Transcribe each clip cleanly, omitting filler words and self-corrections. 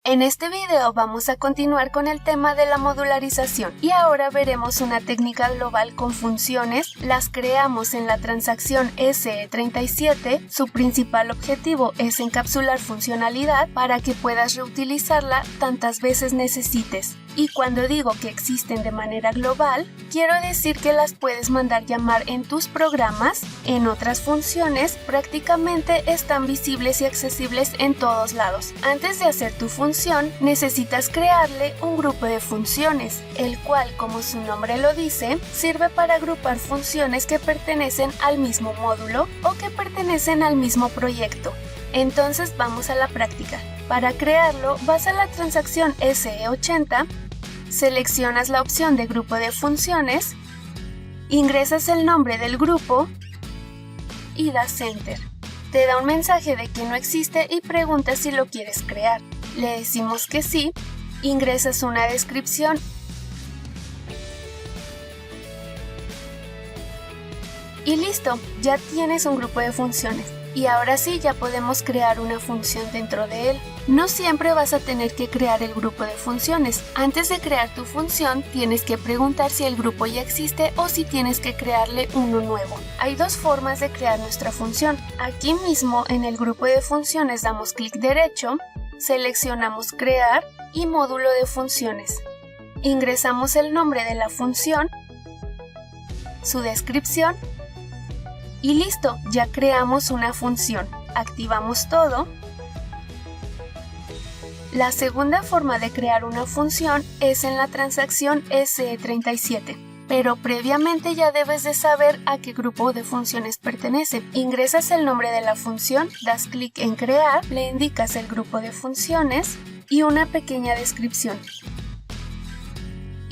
En este video vamos a continuar con el tema de la modularización y ahora veremos una técnica global con funciones. Las creamos en la transacción SE37. Su principal objetivo es encapsular funcionalidad para que puedas reutilizarla tantas veces necesites. Y cuando digo que existen de manera global, quiero decir que las puedes mandar llamar en tus programas. En otras funciones, prácticamente están visibles y accesibles en todos lados. Antes de hacer tu función, necesitas crearle un grupo de funciones, el cual, como su nombre lo dice, sirve para agrupar funciones que pertenecen al mismo módulo o que pertenecen al mismo proyecto. Entonces vamos a la práctica. Para crearlo, vas a la transacción SE80, seleccionas la opción de grupo de funciones, ingresas el nombre del grupo y das Enter. Te da un mensaje de que no existe y pregunta si lo quieres crear. Le decimos que sí, ingresas una descripción y listo, ya tienes un grupo de funciones. Y ahora sí ya podemos crear una función dentro de él. No siempre vas a tener que crear el grupo de funciones. Antes de crear tu función, tienes que preguntar si el grupo ya existe o si tienes que crearle uno nuevo. Hay dos formas de crear nuestra función. Aquí mismo en el grupo de funciones damos clic derecho, seleccionamos crear y módulo de funciones. Ingresamos el nombre de la función, su descripción, y listo, ya creamos una función. Activamos todo. La segunda forma de crear una función es en la transacción SE37, pero previamente ya debes de saber a qué grupo de funciones pertenece. Ingresas el nombre de la función, das clic en crear, le indicas el grupo de funciones y una pequeña descripción.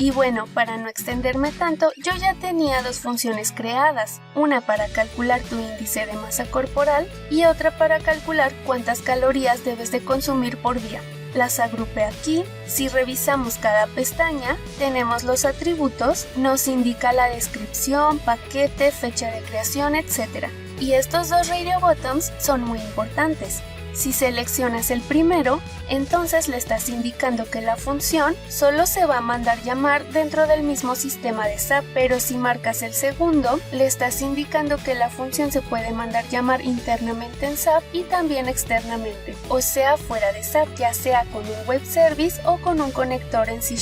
Y bueno, para no extenderme tanto, yo ya tenía dos funciones creadas, una para calcular tu índice de masa corporal y otra para calcular cuántas calorías debes de consumir por día. Las agrupé aquí. Si revisamos cada pestaña, tenemos los atributos, nos indica la descripción, paquete, fecha de creación, etc. Y estos dos radio buttons son muy importantes. Si seleccionas el primero, entonces le estás indicando que la función solo se va a mandar llamar dentro del mismo sistema de SAP, pero si marcas el segundo, le estás indicando que la función se puede mandar llamar internamente en SAP y también externamente, o sea fuera de SAP, ya sea con un web service o con un conector en C#.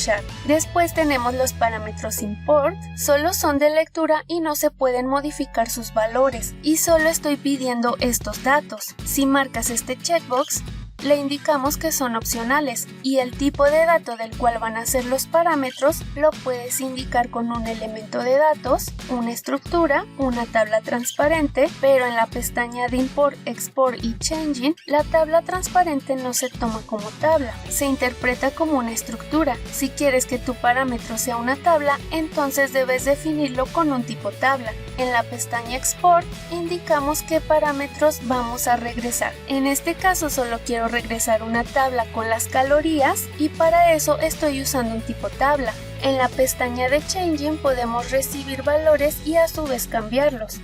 Después tenemos los parámetros import, solo son de lectura y no se pueden modificar sus valores, y solo estoy pidiendo estos datos. Si marcas este checkbox, le indicamos que son opcionales y el tipo de dato del cual van a ser los parámetros lo puedes indicar con un elemento de datos, una estructura, una tabla transparente, pero en la pestaña de Import, Export y Changing, la tabla transparente no se toma como tabla, se interpreta como una estructura. Si quieres que tu parámetro sea una tabla, entonces debes definirlo con un tipo tabla. En la pestaña Export indicamos qué parámetros vamos a regresar. En este caso solo quiero regresar una tabla con las calorías y para eso estoy usando un tipo tabla. En la pestaña de Changing podemos recibir valores y a su vez cambiarlos.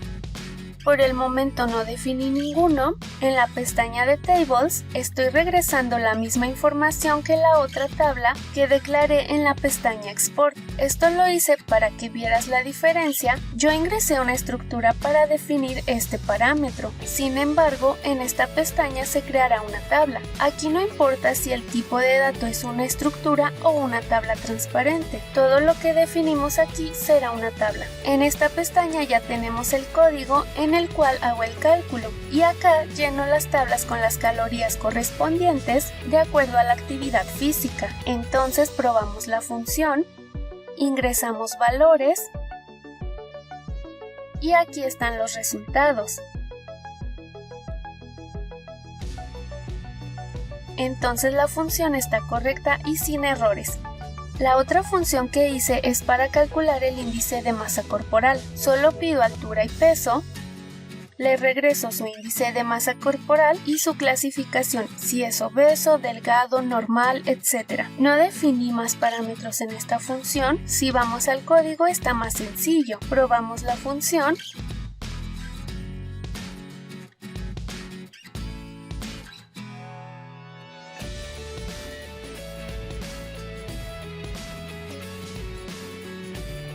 Por el momento no definí ninguno. En la pestaña de Tables estoy regresando la misma información que la otra tabla que declaré en la pestaña Export. Esto lo hice para que vieras la diferencia. Yo ingresé una estructura para definir este parámetro. Sin embargo, en esta pestaña se creará una tabla. Aquí no importa si el tipo de dato es una estructura o una tabla transparente. Todo lo que definimos aquí será una tabla. En esta pestaña ya tenemos el código en el cual hago el cálculo y acá lleno las tablas con las calorías correspondientes de acuerdo a la actividad física. Entonces probamos la función, ingresamos valores y aquí están los resultados. Entonces la función está correcta y sin errores. La otra función que hice es para calcular el índice de masa corporal. Solo pido altura y peso. Le regreso su índice de masa corporal y su clasificación, si es obeso, delgado, normal, etc. No definí más parámetros en esta función. Si vamos al código está más sencillo. Probamos la función.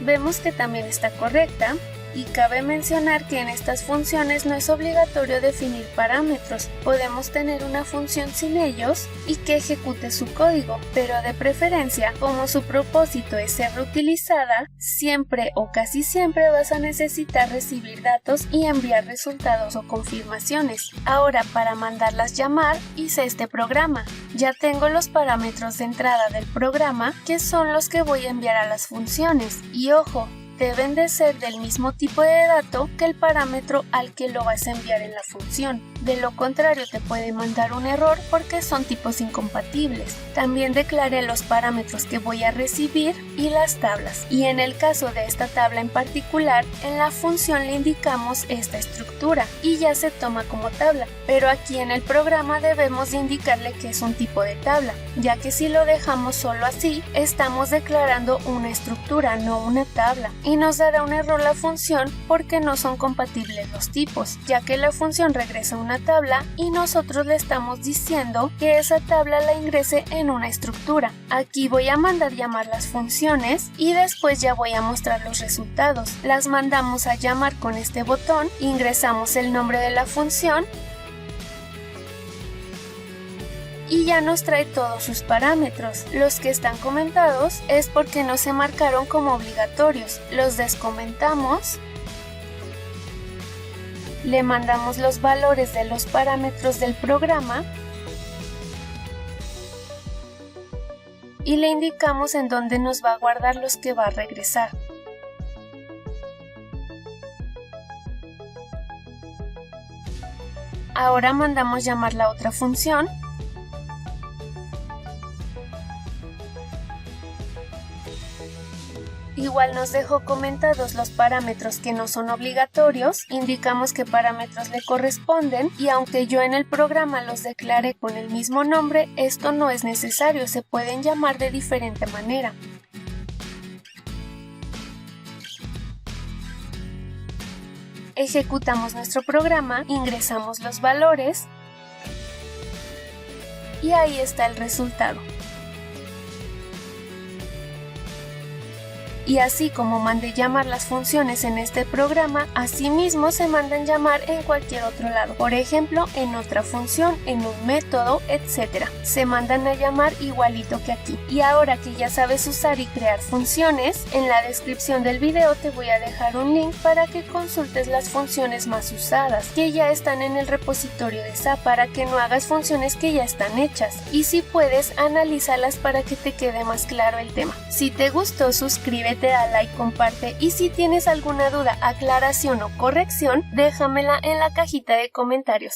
Vemos que también está correcta. Y cabe mencionar que en estas funciones no es obligatorio definir parámetros, podemos tener una función sin ellos y que ejecute su código, pero de preferencia, como su propósito es ser reutilizada, siempre o casi siempre vas a necesitar recibir datos y enviar resultados o confirmaciones. Ahora, para mandarlas llamar, hice este programa. Ya tengo los parámetros de entrada del programa, que son los que voy a enviar a las funciones. Y ojo, deben de ser del mismo tipo de dato que el parámetro al que lo vas a enviar en la función. De lo contrario te puede mandar un error porque son tipos incompatibles. También declaré los parámetros que voy a recibir y las tablas. Y en el caso de esta tabla en particular, en la función le indicamos esta estructura y ya se toma como tabla. Pero aquí en el programa debemos de indicarle que es un tipo de tabla, ya que si lo dejamos solo así, estamos declarando una estructura, no una tabla. Y nos dará un error la función porque no son compatibles los tipos, ya que la función regresa una tabla y nosotros le estamos diciendo que esa tabla la ingrese en una estructura. Aquí voy a mandar llamar las funciones y después ya voy a mostrar los resultados. Las mandamos a llamar con este botón, ingresamos el nombre de la función y ya nos trae todos sus parámetros. Los que están comentados es porque no se marcaron como obligatorios. Los descomentamos. Le mandamos los valores de los parámetros del programa y le indicamos en dónde nos va a guardar los que va a regresar. Ahora mandamos llamar la otra función. Igual nos dejó comentados los parámetros que no son obligatorios, indicamos qué parámetros le corresponden y aunque yo en el programa los declaré con el mismo nombre, esto no es necesario, se pueden llamar de diferente manera. Ejecutamos nuestro programa, ingresamos los valores y ahí está el resultado. Y así como mandé llamar las funciones en este programa, asimismo se mandan llamar en cualquier otro lado. Por ejemplo, en otra función, en un método, etc. Se mandan a llamar igualito que aquí. Y ahora que ya sabes usar y crear funciones, en la descripción del video te voy a dejar un link para que consultes las funciones más usadas, que ya están en el repositorio de SAP, para que no hagas funciones que ya están hechas. Y si puedes, analízalas para que te quede más claro el tema. Si te gustó, suscríbete, da like, comparte y si tienes alguna duda, aclaración o corrección, déjamela en la cajita de comentarios.